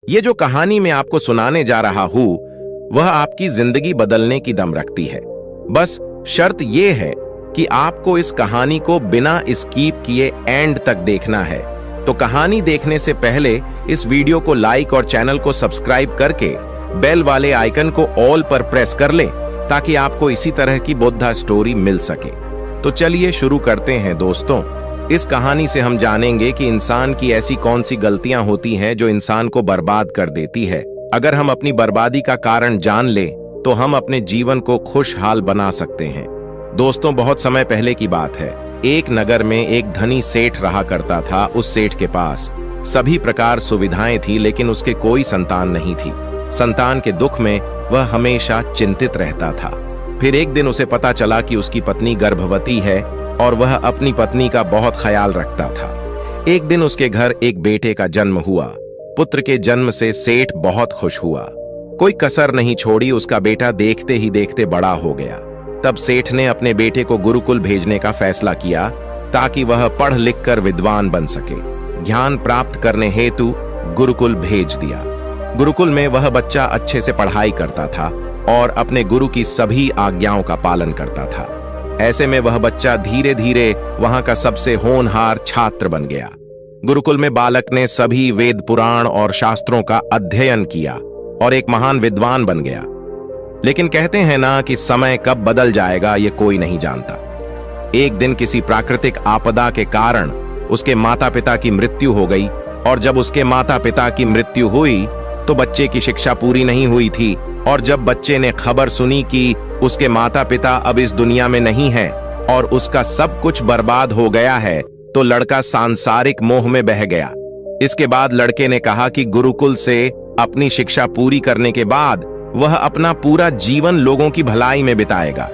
ये जो कहानी मैं आपको सुनाने जा रहा हूं वह आपकी जिंदगी बदलने की दम रखती है। बस शर्त यह है कि आपको इस कहानी को बिना स्कीप किए एंड तक देखना है। तो कहानी देखने से पहले इस वीडियो को लाइक और चैनल को सब्सक्राइब करके बेल वाले आइकन को ऑल पर प्रेस कर लें ताकि आपको इसी तरह की बुद्धा स्टोरी मिल सके। तो चलिए शुरू करते हैं दोस्तों। इस कहानी से हम जानेंगे कि इंसान की ऐसी कौन सी गलतियां होती हैं जो इंसान को बर्बाद कर देती है। अगर हम अपनी बर्बादी का कारण जान लें तो हम अपने जीवन को खुशहाल बना सकते हैं। दोस्तों, बहुत समय पहले की बात है। एक नगर में एक धनी सेठ रहा करता था। उस सेठ के पास सभी प्रकार सुविधाएं थी, लेकिन उसके कोई संतान नहीं थी। संतान के दुख में वह हमेशा चिंतित रहता था। फिर एक दिन उसे पता चला कि उसकी पत्नी गर्भवती है और वह अपनी पत्नी का बहुत ख्याल रखता था। एक दिन उसके घर एक बेटे का जन्म हुआ। पुत्र के जन्म से सेठ बहुत खुश हुआ। कोई कसर नहीं छोड़ी। उसका बेटा देखते ही देखते बड़ा हो गया। तब सेठ ने अपने बेटे को गुरुकुल भेजने का फैसला किया ताकि वह पढ़ लिख कर विद्वान बन सके। ज्ञान प्राप्त करने हेतु गुरुकुल भेज दिया। गुरुकुल में वह बच्चा अच्छे से पढ़ाई करता था और अपने गुरु की सभी आज्ञाओं का पालन करता था। ऐसे में वह बच्चा धीरे धीरे वहां का सबसे होनहार छात्र बन गया। गुरुकुल में बालक ने सभी वेद पुराण और शास्त्रों का अध्ययन किया और एक महान विद्वान बन गया। लेकिन कहते हैं ना कि समय कब बदल जाएगा ये कोई नहीं जानता। एक दिन किसी प्राकृतिक आपदा के कारण उसके माता पिता की मृत्यु हो गई और जब उसके माता पिता की मृत्यु हुई तो बच्चे की शिक्षा पूरी नहीं हुई थी। और जब बच्चे ने खबर सुनी कि उसके माता पिता अब इस दुनिया में नहीं हैं और उसका सब कुछ बर्बाद हो गया है तो लड़का सांसारिक मोह में बह गया। इसके बाद लड़के ने कहा कि गुरुकुल से अपनी शिक्षा पूरी करने के बाद वह अपना पूरा जीवन लोगों की भलाई में बिताएगा।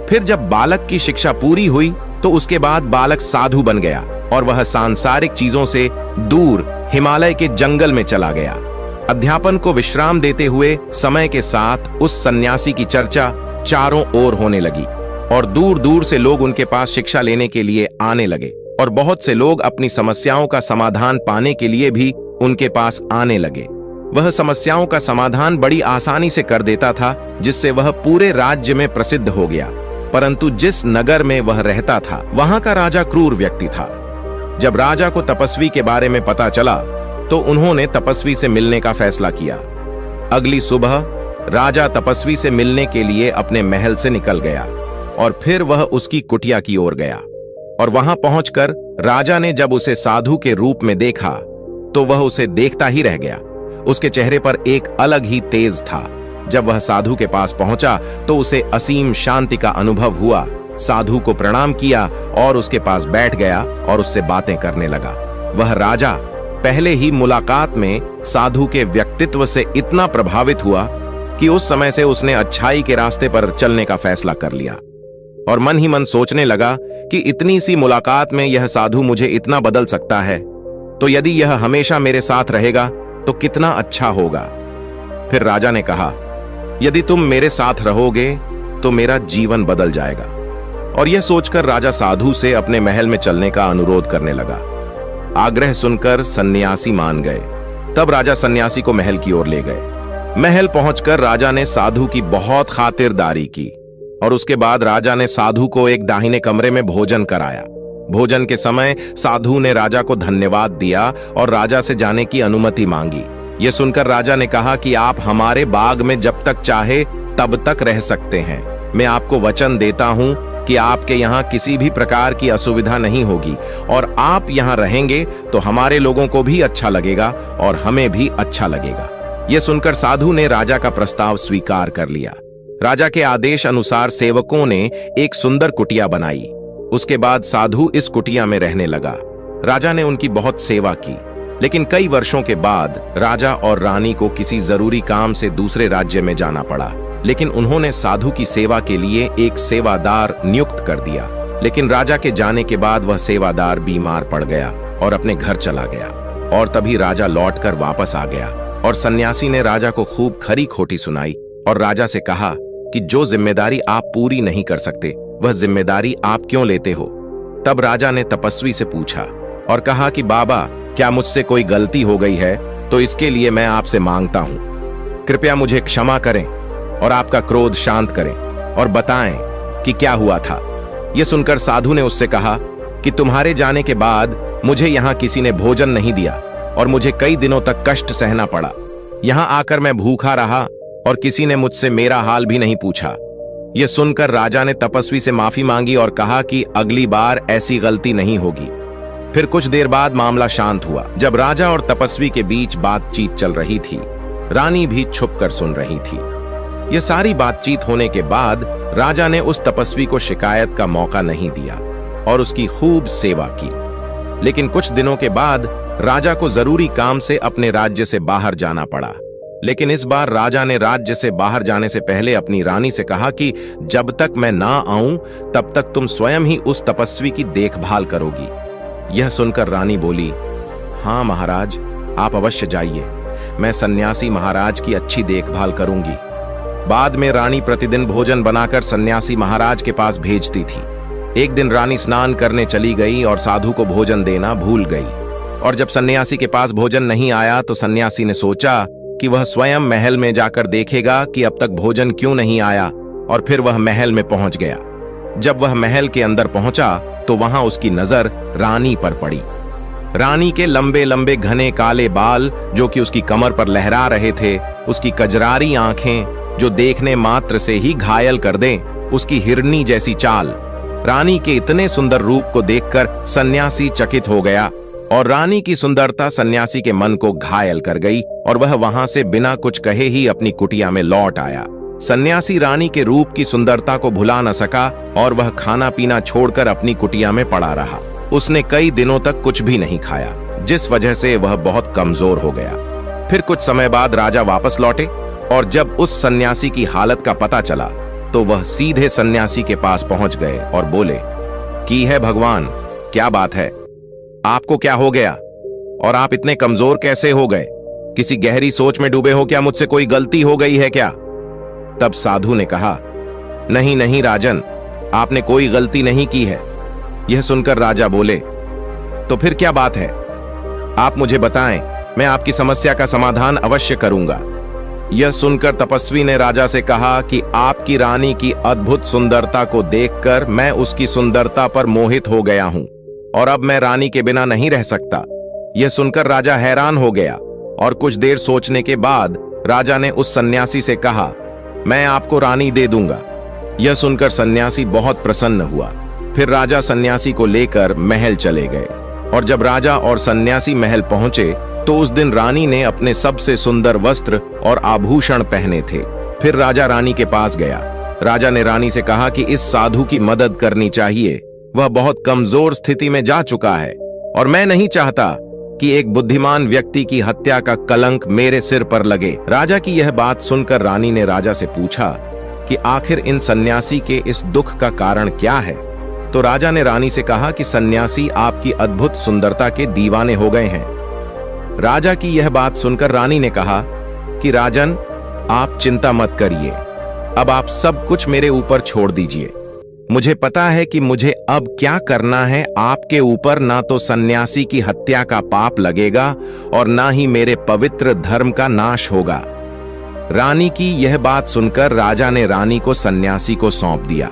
फिर जब बालक की शिक्षा पूरी हुई तो उसके बाद बालक साधु बन गया और वह सांसारिक चीजों से दूर हिमालय के जंगल में चला गया। अध्यापन को विश्राम देते हुए समय के साथ उस सन्यासी की चर्चा चारों ओर होने लगी और दूर दूर से लोग उनके पास शिक्षा लेने के लिए आने लगे और बहुत से लोग अपनी समस्याओं का समाधान पाने के लिए भी उनके पास आने लगे। वह समस्याओं का समाधान बड़ी आसानी से कर देता था, जिससे वह पूरे राज्य में प्रसिद्ध हो गया। परंतु जिस नगर में वह रहता था वहां का राजा क्रूर व्यक्ति था। जब राजा को तपस्वी के बारे में पता चला तो उन्होंने तपस्वी से मिलने का फैसला किया। अगली सुबह राजा तपस्वी से मिलने के लिए अपने महल से निकल गया और फिर वह उसकी कुटिया की ओर गया। और वहां पहुंचकर राजा ने जब उसे साधु के रूप में देखा तो वह उसे देखता ही रह गया। उसके चेहरे पर एक अलग ही तेज था। जब वह साधु के पास पहुंचा तो उसे असीम शांति का अनुभव हुआ। साधु को प्रणाम किया और उसके पास बैठ गया और उससे बातें करने लगा। वह राजा पहले ही मुलाकात में साधु के व्यक्तित्व से इतना प्रभावित हुआ कि उस समय से उसने अच्छाई के रास्ते पर चलने का फैसला कर लिया और मन ही मन सोचने लगा कि इतनी सी मुलाकात में यह साधु मुझे इतना बदल सकता है, तो यदि यह हमेशा मेरे साथ रहेगा तो कितना अच्छा होगा। फिर राजा ने कहा, यदि तुम मेरे साथ रहोगे तो मेरा जीवन बदल जाएगा। और यह सोचकर राजा साधु से अपने महल में चलने का अनुरोध करने लगा। आग्रह सुनकर सन्यासी मान गए। तब राजा सन्यासी को महल की ओर ले गए। महल पहुंचकर राजा ने साधु की बहुत खातिरदारी की और उसके बाद राजा ने साधु को एक दाहिने कमरे में भोजन कराया। भोजन के समय साधु ने राजा को धन्यवाद दिया और राजा से जाने की अनुमति मांगी। यह सुनकर राजा ने कहा कि आप हमारे बाग में जब तक चाहे तब तक रह सकते हैं। मैं आपको वचन देता हूं कि आपके यहाँ किसी भी प्रकार की असुविधा नहीं होगी और आप यहाँ रहेंगे तो हमारे लोगों को भी अच्छा लगेगा और हमें भी अच्छा लगेगा। यह सुनकर साधु ने राजा का प्रस्ताव स्वीकार कर लिया। राजा के आदेश अनुसार सेवकों ने एक सुंदर कुटिया बनाई। उसके बाद साधु इस कुटिया में रहने लगा। राजा ने उनकी बहुत सेवा की, लेकिन कई वर्षों के बाद राजा और रानी को किसी जरूरी काम से दूसरे राज्य में जाना पड़ा। लेकिन उन्होंने साधु की सेवा के लिए एक सेवादार नियुक्त कर दिया। लेकिन राजा के जाने के बाद वह सेवादार बीमार पड़ गया और अपने घर चला गया। और तभी राजा लौटकर वापस आ गया और सन्यासी ने राजा को खूब खरी खोटी सुनाई और राजा से कहा कि जो जिम्मेदारी आप पूरी नहीं कर सकते वह जिम्मेदारी आप क्यों लेते हो। तब राजा ने तपस्वी से पूछा और कहा कि बाबा, क्या मुझसे कोई गलती हो गई है? तो इसके लिए मैं आपसे मांगता हूं, कृपया मुझे क्षमा करें और आपका क्रोध शांत करें और बताएं कि क्या हुआ था। यह सुनकर साधु ने उससे कहा कि तुम्हारे जाने के बाद मुझे यहां किसी ने भोजन नहीं दिया और मुझे कई दिनों तक कष्ट सहना पड़ा। यहां आकर मैं भूखा रहा और किसी ने मुझसे मेरा हाल भी नहीं पूछा। यह सुनकर राजा ने तपस्वी से माफी मांगी और कहा कि अगली बार ऐसी गलती नहीं होगी। फिर कुछ देर बाद मामला शांत हुआ। जब राजा और तपस्वी के बीच बातचीत चल रही थी, रानी भी छुपकर सुन रही थी। यह सारी बातचीत होने के बाद राजा ने उस तपस्वी को शिकायत का मौका नहीं दिया और उसकी खूब सेवा की। लेकिन कुछ दिनों के बाद राजा को जरूरी काम से अपने राज्य से बाहर जाना पड़ा। लेकिन इस बार राजा ने राज्य से बाहर जाने से पहले अपनी रानी से कहा कि जब तक मैं ना आऊं तब तक तुम स्वयं ही उस तपस्वी की देखभाल करोगी। यह सुनकर रानी बोली, हाँ महाराज, आप अवश्य जाइए, मैं सन्यासी महाराज की अच्छी देखभाल करूंगी। बाद में रानी प्रतिदिन भोजन बनाकर सन्यासी महाराज के पास भेजती थी। एक दिन रानी स्नान करने चली गई और साधु को भोजन देना भूल गई। और जब सन्यासी के पास भोजन नहीं आया तो सन्यासी ने सोचा कि वह स्वयं महल में जाकर देखेगा कि अब तक भोजन क्यों नहीं आया, और फिर वह महल में पहुंच गया। जब वह महल के अंदर पहुंचा तो वहां उसकी नजर रानी पर पड़ी। रानी के लंबे लंबे घने काले बाल जो कि उसकी कमर पर लहरा रहे थे, उसकी कजरारी आंखें जो देखने मात्र से ही घायल कर दें, उसकी हिरनी जैसी चाल। रानी के इतने सुंदर रूप को देखकर सन्यासी चकित हो गया और रानी की सुंदरता सन्यासी के मन को घायल कर गई और वह वहां से बिना कुछ कहे ही अपनी कुटिया में लौट आया। सन्यासी रानी के रूप की सुंदरता को भुला न सका और वह खाना पीना छोड़कर अपनी कुटिया में पड़ा रहा। उसने कई दिनों तक कुछ भी नहीं खाया, जिस वजह से वह बहुत कमजोर हो गया। फिर कुछ समय बाद राजा वापस लौटे और जब उस सन्यासी की हालत का पता चला तो वह सीधे सन्यासी के पास पहुंच गए और बोले कि है भगवान, क्या बात है, आपको क्या हो गया और आप इतने कमजोर कैसे हो गए? किसी गहरी सोच में डूबे हो क्या? मुझसे कोई गलती हो गई है क्या? तब साधु ने कहा, नहीं नहीं राजन, आपने कोई गलती नहीं की है। यह सुनकर राजा बोले, तो फिर क्या बात है? आप मुझे बताएं, मैं आपकी समस्या का समाधान अवश्य करूंगा। यह सुनकर तपस्वी ने राजा से कहा कि आपकी रानी की अद्भुत सुंदरता को देखकर मैं उसकी सुंदरता पर मोहित हो गया हूं और अब मैं रानी के बिना नहीं रह सकता। यह सुनकर राजा हैरान हो गया और कुछ देर सोचने के बाद राजा ने उस सन्यासी से कहा, मैं आपको रानी दे दूंगा। यह सुनकर सन्यासी बहुत प्रसन्न हुआ। फिर राजा सन्यासी को लेकर महल चले गए और जब राजा और सन्यासी महल पहुंचे तो उस दिन रानी ने अपने सबसे सुंदर वस्त्र और आभूषण पहने थे। फिर राजा रानी के पास गया। राजा ने रानी से कहा कि इस साधु की मदद करनी चाहिए, वह बहुत कमजोर स्थिति में जा चुका है और मैं नहीं चाहता कि एक बुद्धिमान व्यक्ति की हत्या का कलंक मेरे सिर पर लगे। राजा की यह बात सुनकर रानी ने राजा से पूछा कि आखिर इन सन्यासी के इस दुख का कारण क्या है? तो राजा ने रानी से कहा कि सन्यासी आपकी अद्भुत सुंदरता के दीवाने हो गए हैं। राजा की यह बात सुनकर रानी ने कहा कि राजन, आप चिंता मत करिए, अब आप सब कुछ मेरे ऊपर छोड़ दीजिए। मुझे पता है कि मुझे अब क्या करना है। आपके ऊपर ना तो सन्यासी की हत्या का पाप लगेगा और ना ही मेरे पवित्र धर्म का नाश होगा। रानी की यह बात सुनकर राजा ने रानी को सन्यासी को सौंप दिया।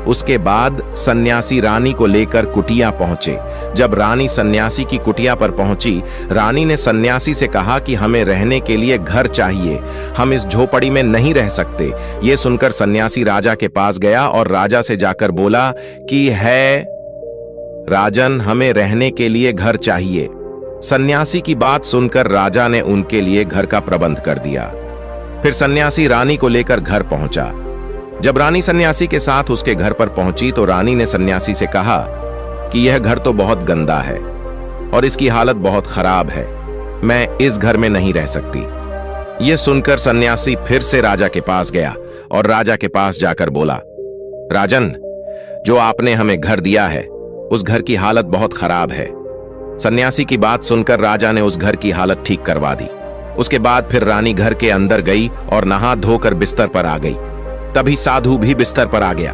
उसके बाद सन्यासी रानी को लेकर कुटिया पहुंचे। जब रानी सन्यासी की कुटिया पर पहुंची, रानी ने सन्यासी से कहा कि हमें रहने के लिए घर चाहिए, हम इस झोपड़ी में नहीं रह सकते। यह सुनकर सन्यासी राजा के पास गया और राजा से जाकर बोला कि है राजन, हमें रहने के लिए घर चाहिए। सन्यासी की बात सुनकर राजा ने उनके लिए घर का प्रबंध कर दिया। फिर सन्यासी रानी को लेकर घर पहुंचा। जब रानी सन्यासी के साथ उसके घर पर पहुंची तो रानी ने सन्यासी से कहा कि यह घर तो बहुत गंदा है और इसकी हालत बहुत खराब है, मैं इस घर में नहीं रह सकती। यह सुनकर सन्यासी फिर से राजा के पास गया और राजा के पास जाकर बोला, राजन, जो आपने हमें घर दिया है उस घर की हालत बहुत खराब है। सन्यासी की बात सुनकर राजा ने उस घर की हालत ठीक करवा दी। उसके बाद फिर रानी घर के अंदर गई और नहा धोकर बिस्तर पर आ गई। तभी साधु भी बिस्तर पर आ गया।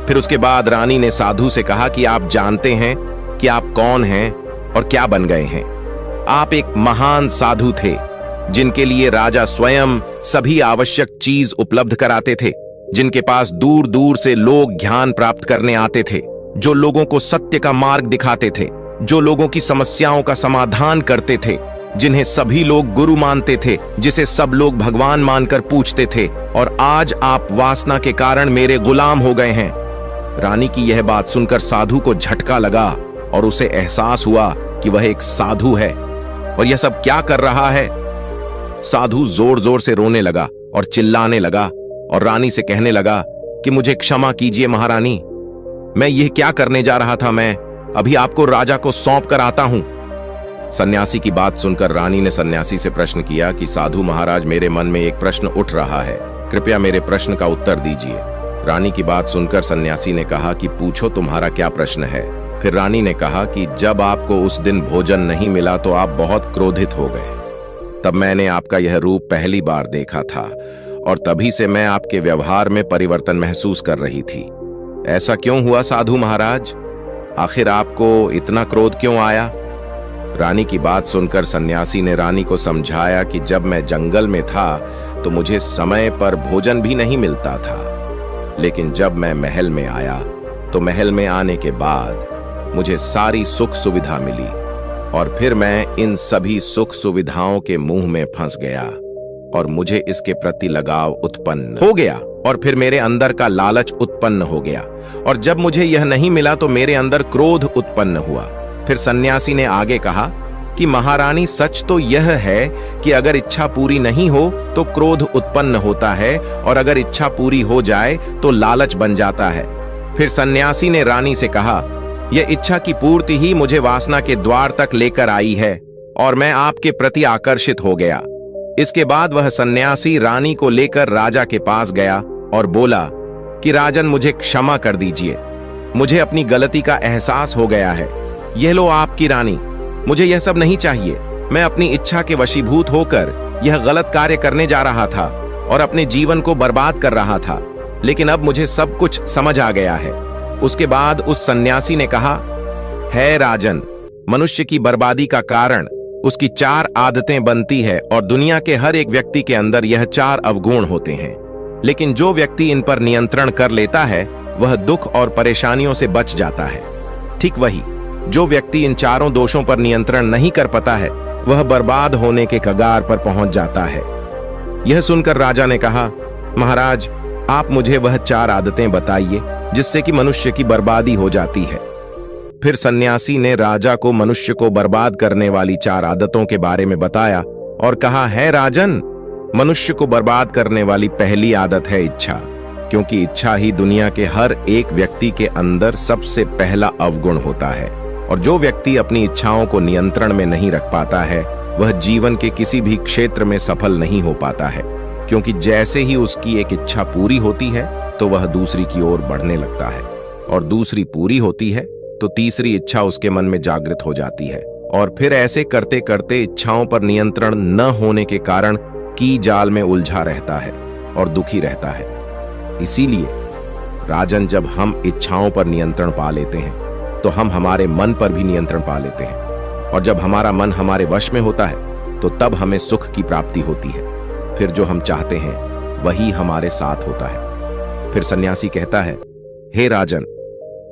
फिर उसके बाद रानी ने साधु से कहा कि आप जानते हैं कि आप कौन हैं और क्या बन गए हैं। आप एक महान साधु थे जिनके लिए राजा स्वयं सभी आवश्यक चीज उपलब्ध कराते थे, जिनके पास दूर दूर से लोग ज्ञान प्राप्त करने आते थे, जो लोगों को सत्य का मार्ग दिखाते थे, जो लोगों की समस्याओं का समाधान करते थे, जिन्हें सभी लोग गुरु मानते थे, जिसे सब लोग भगवान मानकर पूछते थे। और आज आप वासना के कारण मेरे गुलाम हो गए हैं। रानी की यह बात सुनकर साधु को झटका लगा और उसे एहसास हुआ कि वह एक साधु है और यह सब क्या कर रहा है। साधु जोर जोर से रोने लगा और चिल्लाने लगा और रानी से कहने लगा कि मुझे क्षमा कीजिए महारानी, मैं यह क्या करने जा रहा था, मैं अभी आपको राजा को सौंप कर आता हूं। सन्यासी की बात सुनकर रानी ने सन्यासी से प्रश्न किया कि साधु महाराज, मेरे मन में एक प्रश्न उठ रहा है, कृपया मेरे प्रश्न का उत्तर दीजिए। रानी की बात सुनकर सन्यासी ने कहा कि पूछो, तुम्हारा क्या प्रश्न है। फिर रानी ने कहा कि जब आपको उस दिन भोजन नहीं मिला तो आप बहुत क्रोधित हो गए। तब मैंने आपका यह रूप पहली बार देखा था और तभी से मैं आपके व्यवहार में परिवर्तन महसूस कर रही थी। ऐसा क्यों हुआ साधु महाराज? आखिर आपको इतना क्रोध क्यों आया? रानी की बात सुनकर सन्यासी ने रानी को समझाया कि जब मैं जंगल में था तो मुझे समय पर भोजन भी नहीं मिलता था, लेकिन जब मैं महल में आया तो महल में आने के बाद मुझे सारी सुख सुविधा मिली और फिर मैं इन सभी सुख सुविधाओं के मुंह में फंस गया और मुझे इसके प्रति लगाव उत्पन्न हो गया और फिर मेरे अंदर का लालच उत्पन्न हो गया और जब मुझे यह नहीं मिला तो मेरे अंदर क्रोध उत्पन्न हुआ। फिर सन्यासी ने आगे कहा कि महारानी, सच तो यह है कि अगर इच्छा पूरी नहीं हो तो क्रोध उत्पन्न होता है और अगर इच्छा पूरी हो जाए तो लालच बन जाता है। फिर सन्यासी ने रानी से कहा, यह इच्छा की पूर्ति ही मुझे वासना के द्वार तक लेकर आई है और मैं आपके प्रति आकर्षित हो गया। इसके बाद वह सन्यासी रानी को लेकर राजा के पास गया और बोला कि राजन, मुझे क्षमा कर दीजिए, मुझे अपनी गलती का एहसास हो गया है। यह लो आपकी रानी, मुझे यह सब नहीं चाहिए। मैं अपनी इच्छा के वशीभूत होकर यह गलत कार्य करने जा रहा था और अपने जीवन को बर्बाद कर रहा था, लेकिन अब मुझे सब कुछ समझ आ गया है। उसके बाद उस सन्यासी ने कहा, है राजन, मनुष्य की बर्बादी का कारण उसकी 4 आदतें बनती है और दुनिया के हर एक व्यक्ति के अंदर यह 4 अवगुण होते हैं, लेकिन जो व्यक्ति इन पर नियंत्रण कर लेता है वह दुख और परेशानियों से बच जाता है। ठीक वही, जो व्यक्ति इन 4 दोषों पर नियंत्रण नहीं कर पाता है वह बर्बाद होने के कगार पर पहुंच जाता है। यह सुनकर राजा ने कहा, महाराज, आप मुझे वह 4 आदतें बताइए जिससे कि मनुष्य की बर्बादी हो जाती है। फिर सन्यासी ने राजा को मनुष्य को बर्बाद करने वाली 4 आदतों के बारे में बताया और कहा, है राजन, मनुष्य को बर्बाद करने वाली पहली आदत है इच्छा, क्योंकि इच्छा ही दुनिया के हर एक व्यक्ति के अंदर सबसे पहला अवगुण होता है और जो व्यक्ति अपनी इच्छाओं को नियंत्रण में नहीं रख पाता है वह जीवन के किसी भी क्षेत्र में सफल नहीं हो पाता है, क्योंकि जैसे ही उसकी एक इच्छा पूरी होती है तो वह दूसरी की ओर बढ़ने लगता है और दूसरी पूरी होती है तो तीसरी इच्छा उसके मन में जागृत हो जाती है और फिर ऐसे करते करते इच्छाओं पर नियंत्रण न होने के कारण की जाल में उलझा रहता है और दुखी रहता है। इसीलिए राजन, जब हम इच्छाओं पर नियंत्रण पा लेते हैं तो हम हमारे मन पर भी नियंत्रण पा लेते हैं और जब हमारा मन हमारे वश में होता है तो तब हमें सुख की प्राप्ति होती है। फिर जो हम चाहते हैं वही हमारे साथ होता है। फिर सन्यासी कहता है, हे राजन,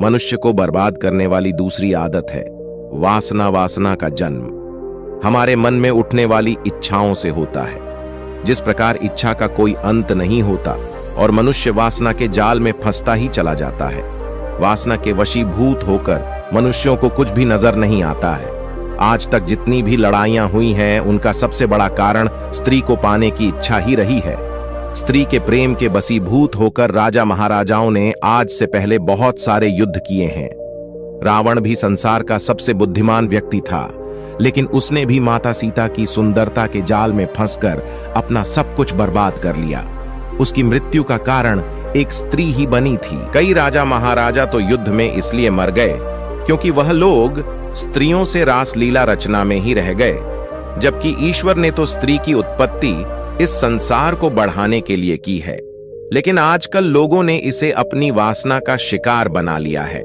मनुष्य को बर्बाद करने वाली दूसरी आदत है वासना। वासना का जन्म हमारे मन में उठने वाली इच्छाओं से होता है। जिस प्रकार इच्छा का कोई अंत नहीं होता और मनुष्य वासना के जाल में फंसता ही चला जाता है, वासना के वशीभूत होकर मनुष्यों को कुछ भी नजर नहीं आता है। आज तक जितनी भी लड़ाइयां हुई हैं उनका सबसे बड़ा कारण स्त्री को पाने की इच्छा ही रही है। स्त्री के प्रेम के वशीभूत होकर राजा महाराजाओं ने आज से पहले बहुत सारे युद्ध किए हैं। रावण भी संसार का सबसे बुद्धिमान व्यक्ति था, लेकिन उसने भी माता सीता की सुंदरता के जाल में फंसकर अपना सब कुछ बर्बाद कर लिया। उसकी मृत्यु का कारण एक स्त्री ही बनी थी। कई राजा महाराजा तो युद्ध में इसलिए मर गए क्योंकि वह लोग स्त्रियों से रासलीला रचना में ही रह गए, जबकि ईश्वर ने तो स्त्री की उत्पत्ति इस संसार को बढ़ाने के लिए की है। लेकिन आजकल लोगों ने इसे अपनी वासना का शिकार बना लिया है,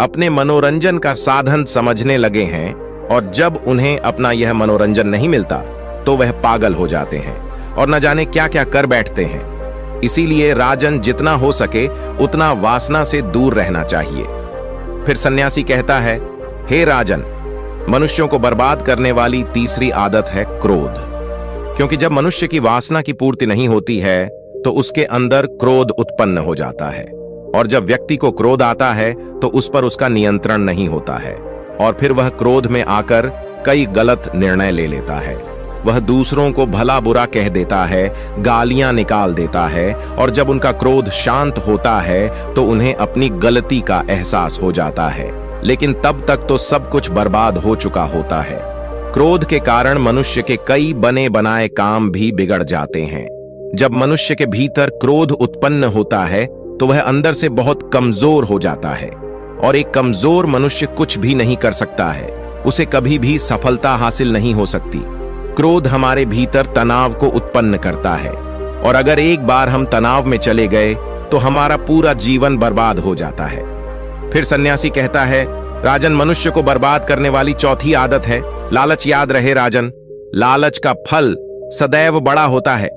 अपने मनोरंजन का साधन समझने लगे हैं और जब उन्हें अपना यह मनोरंजन नहीं मिलता तो वह पागल हो जाते हैं और न जाने क्या क्या कर बैठते हैं। इसीलिए राजन, जितना हो सके उतना वासना से दूर रहना चाहिए। फिर सन्यासी कहता है, हे राजन, मनुष्यों को बर्बाद करने वाली तीसरी आदत है क्रोध। क्योंकि जब मनुष्य की वासना की पूर्ति नहीं होती है तो उसके अंदर क्रोध उत्पन्न हो जाता है, और जब व्यक्ति को क्रोध आता है तो उस पर उसका नियंत्रण नहीं होता है, और फिर वह क्रोध में आकर कई गलत निर्णय ले लेता है। वह दूसरों को भला बुरा कह देता है, गालियां निकाल देता है, और जब उनका क्रोध शांत होता है तो उन्हें अपनी गलती का एहसास हो जाता है, लेकिन तब तक तो सब कुछ बर्बाद हो चुका होता है। क्रोध के कारण मनुष्य के कई बने बनाए काम भी बिगड़ जाते हैं। जब मनुष्य के भीतर क्रोध उत्पन्न होता है तो वह अंदर से बहुत कमजोर हो जाता है, और एक कमजोर मनुष्य कुछ भी नहीं कर सकता है, उसे कभी भी सफलता हासिल नहीं हो सकती। क्रोध हमारे भीतर तनाव को उत्पन्न करता है, और अगर एक बार हम तनाव में चले गए तो हमारा पूरा जीवन बर्बाद हो जाता है। फिर सन्यासी कहता है, राजन, मनुष्य को बर्बाद करने वाली चौथी आदत है लालच। याद रहे राजन, लालच का फल सदैव बड़ा होता है।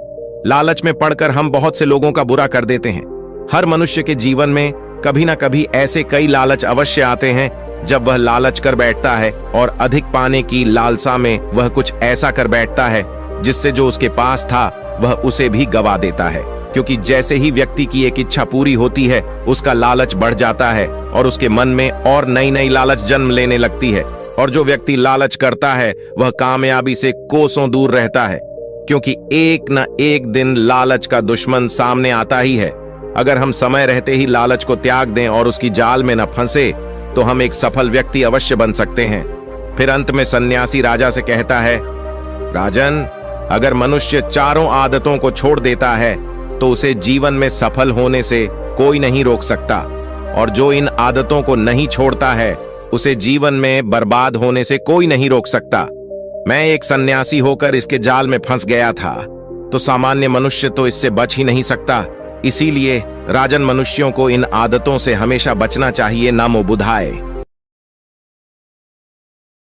लालच में पड़कर हम बहुत से लोगों का बुरा कर देते हैं। हर मनुष्य के जीवन में कभी ना कभी ऐसे कई लालच अवश्य आते हैं जब वह लालच कर बैठता है और अधिक पाने की लालसा में वह कुछ ऐसा कर बैठता है जिससे जो उसके पास था वह उसे भी गवा देता है। क्योंकि जैसे ही व्यक्ति की एक इच्छा पूरी होती है उसका लालच बढ़ जाता है और उसके मन में और नई नई लालच जन्म लेने लगती है, और जो व्यक्ति लालच करता है वह कामयाबी से कोसों दूर रहता है, क्योंकि एक न एक दिन लालच का दुश्मन सामने आता ही है। अगर हम समय रहते ही लालच को त्याग दें और उसकी जाल में न फंसे तो हम एक सफल व्यक्ति अवश्य बन सकते हैं। फिर अंत में सन्यासी राजा से कहता है, राजन, अगर मनुष्य चारों आदतों को छोड़ देता है तो उसे जीवन में सफल होने से कोई नहीं रोक सकता, और जो इन आदतों को नहीं छोड़ता है उसे जीवन में बर्बाद होने से कोई नहीं रोक सकता। मैं एक सन्यासी होकर इसके जाल में फंस गया था, तो सामान्य मनुष्य तो इससे बच ही नहीं सकता। इसीलिए राजन, मनुष्यों को इन आदतों से हमेशा बचना चाहिए। नमो बुद्धाय।